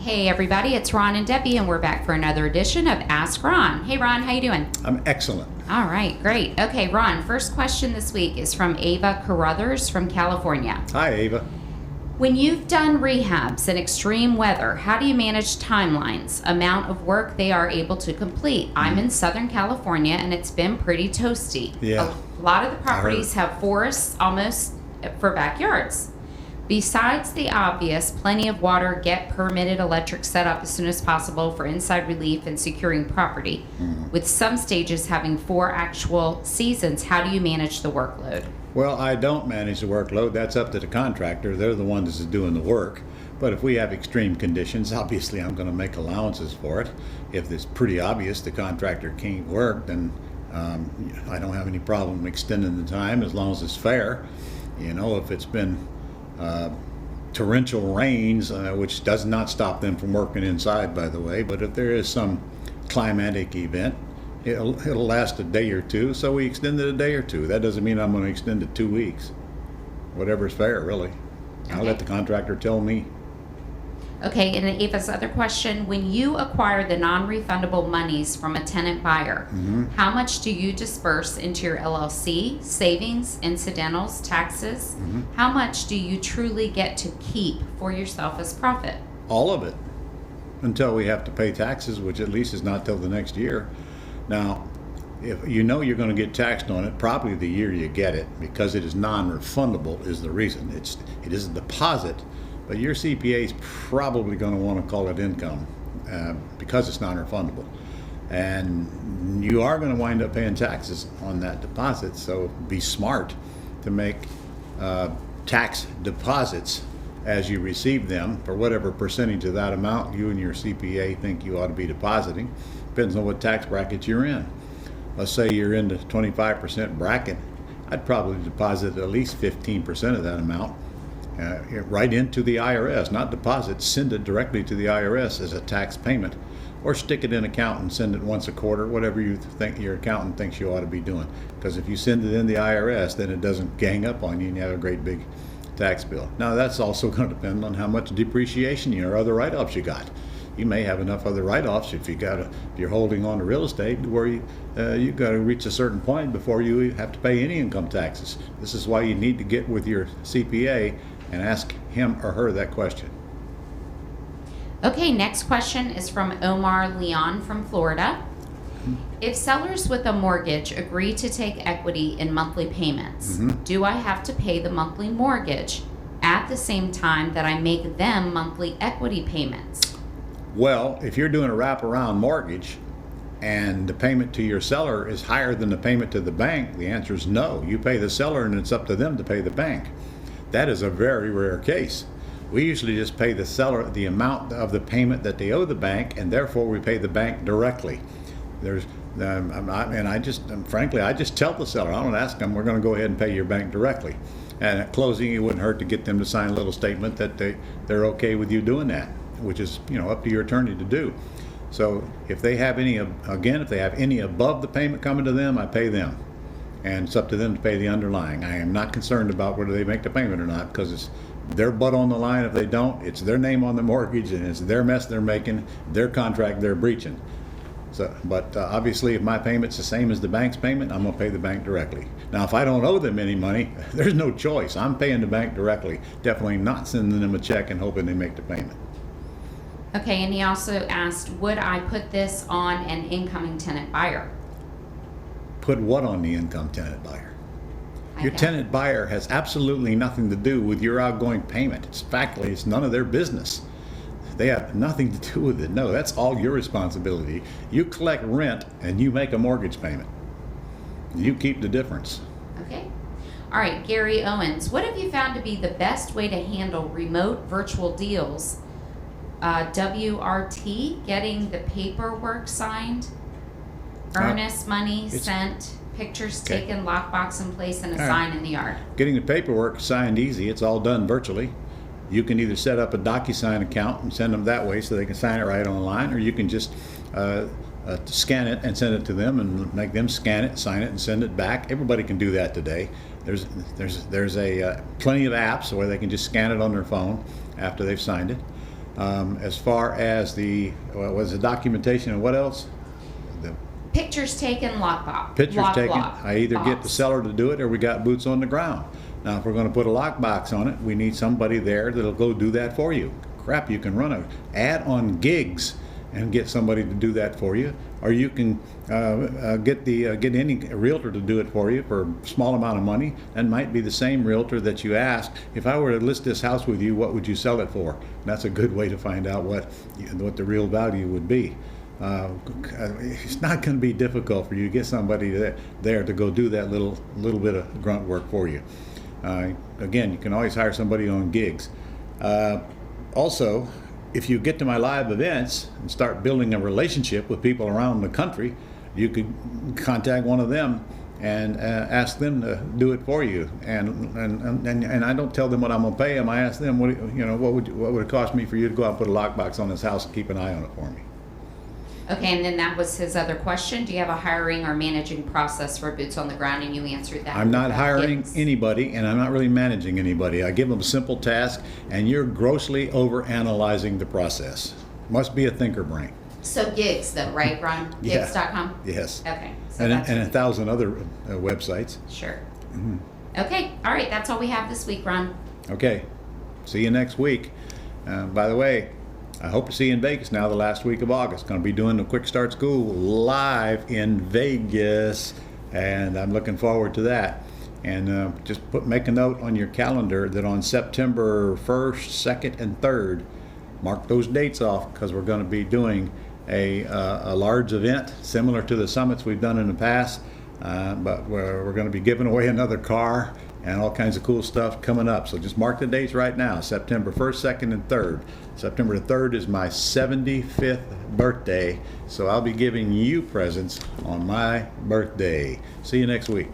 Hey everybody, it's Ron and Debbie, and we're back for another edition of Ask Ron. Hey Ron, how you doing? I'm excellent. All right, great. Okay, Ron, first question this week is from Ava Carrothers from California. Hi, Ava. When you've done rehabs in extreme weather, how do you manage timelines, amount of work they are able to complete? I'm in Southern California, and it's been pretty toasty. Yeah. A lot of the properties have forests almost for backyards. Besides the obvious, plenty of water, get permitted electric set up as soon as possible for inside relief and securing property. With some stages having 4 actual seasons, how do you manage the workload? Well, I don't manage the workload. That's up to the contractor. They're the one that's doing the work. But if we have extreme conditions, obviously I'm going to make allowances for it. If it's pretty obvious the contractor can't work, then I don't have any problem extending the time as long as it's fair. You know, if it's been torrential rains, which does not stop them from working inside, by the way, but if there is some climatic event, it'll last a day or two, so we extend it a day or two. That doesn't mean I'm going to extend it 2 weeks. Whatever's fair, really. I'll let the contractor tell me. Okay, and Ava's other question, when you acquire the non-refundable monies from a tenant buyer, how much do you disperse into your LLC, savings, incidentals, taxes? How much do you truly get to keep for yourself as profit? All of it, until we have to pay taxes, which at least is not till the next year. Now, if you know you're going to get taxed on it, probably the year you get it, because it is non-refundable is the reason. It is a deposit. But your CPA is probably going to want to call it income because it's non-refundable. And you are going to wind up paying taxes on that deposit, so be smart to make tax deposits as you receive them for whatever percentage of that amount you and your CPA think you ought to be depositing. Depends on what tax bracket you're in. Let's say you're in the 25% bracket. I'd probably deposit at least 15% of that amount right into the IRS, not deposit, send it directly to the IRS as a tax payment, or stick it in an account and send it once a quarter, whatever you think your accountant thinks you ought to be doing. Because if you send it in the IRS, then it doesn't gang up on you and you have a great big tax bill. Now that's also going to depend on how much depreciation or other write-offs you got. You may have enough other write-offs if you're holding on to real estate where you got to reach a certain point before you have to pay any income taxes. This is why you need to get with your CPA and ask him or her that question. Okay, next question is from Omar Leon from Florida. If sellers with a mortgage agree to take equity in monthly payments, do I have to pay the monthly mortgage at the same time that I make them monthly equity payments? Well, if you're doing a wraparound mortgage and the payment to your seller is higher than the payment to the bank, the answer is no. You pay the seller and it's up to them to pay the bank. That is a very rare case. We usually just pay the seller the amount of the payment that they owe the bank, and therefore we pay the bank directly. I just tell the seller, I don't ask them, we're going to go ahead and pay your bank directly. And at closing, it wouldn't hurt to get them to sign a little statement that they're okay with you doing that, which is up to your attorney to do. So if they have any above the payment coming to them, I pay them. And it's up to them to pay the underlying. I am not concerned about whether they make the payment or not, because it's their butt on the line. If they don't, it's their name on the mortgage, and it's their mess they're making, their contract they're breaching. But obviously, if my payment's the same as the bank's payment, I'm going to pay the bank directly. Now, if I don't owe them any money, there's no choice. I'm paying the bank directly. Definitely not sending them a check and hoping they make the payment. Okay, and he also asked, would I put this on an incoming tenant buyer? Put what on the income tenant buyer? Your tenant buyer has absolutely nothing to do with your outgoing payment. It's none of their business. They have nothing to do with it. No, that's all your responsibility. You collect rent and you make a mortgage payment. You keep the difference. Okay. All right, Gary Owens, what have you found to be the best way to handle remote virtual deals? WRT, getting the paperwork signed, earnest money sent, pictures taken, lockbox in place, and a sign in the yard. Getting the paperwork signed easy. It's all done virtually. You can either set up a DocuSign account and send them that way so they can sign it right online, or you can just scan it and send it to them and make them scan it, sign it, and send it back. Everybody can do that today. There's plenty of apps where they can just scan it on their phone after they've signed it. As far as the documentation and what else? The Pictures taken, lockbox. pictures taken. I either get the box. seller to do it, or we got boots on the ground. Now, if we're going to put a lockbox on it, we need somebody there that'll go do that for you. Crap, you can run an ad on gigs and get somebody to do that for you, or you can get any realtor to do it for you for a small amount of money. That might be the same realtor that you ask, if I were to list this house with you, what would you sell it for? And that's a good way to find out what the real value would be. It's not going to be difficult for you to get somebody there to go do that little bit of grunt work for you. Again, you can always hire somebody on gigs. Also, if you get to my live events and start building a relationship with people around the country, you could contact one of them and ask them to do it for you. And I don't tell them what I'm going to pay them. I ask them, what would it cost me for you to go out and put a lockbox on this house and keep an eye on it for me? Okay, and then that was his other question. Do you have a hiring or managing process for boots on the ground? And you answered that. I'm not with hiring gigs. anybody, and I'm not really managing anybody. I give them a simple task, and you're grossly over-analyzing the process. Must be a thinker brain. So gigs, though, right, Ron? Yeah. Gigs.com? Yes. Okay. So And that's 1,000 other websites. Sure. Okay. All right. That's all we have this week, Ron. Okay. See you next week. By the way, I hope to see you in Vegas now the last week of August. Going to be doing the Quick Start School live in Vegas, and I'm looking forward to that. And just make a note on your calendar that on September 1st, 2nd, and 3rd, mark those dates off, because we're going to be doing a large event similar to the summits we've done in the past, but we're going to be giving away another car and all kinds of cool stuff coming up. So just mark the dates right now, September 1st, 2nd, and 3rd. September the 3rd is my 75th birthday, so I'll be giving you presents on my birthday. See you next week.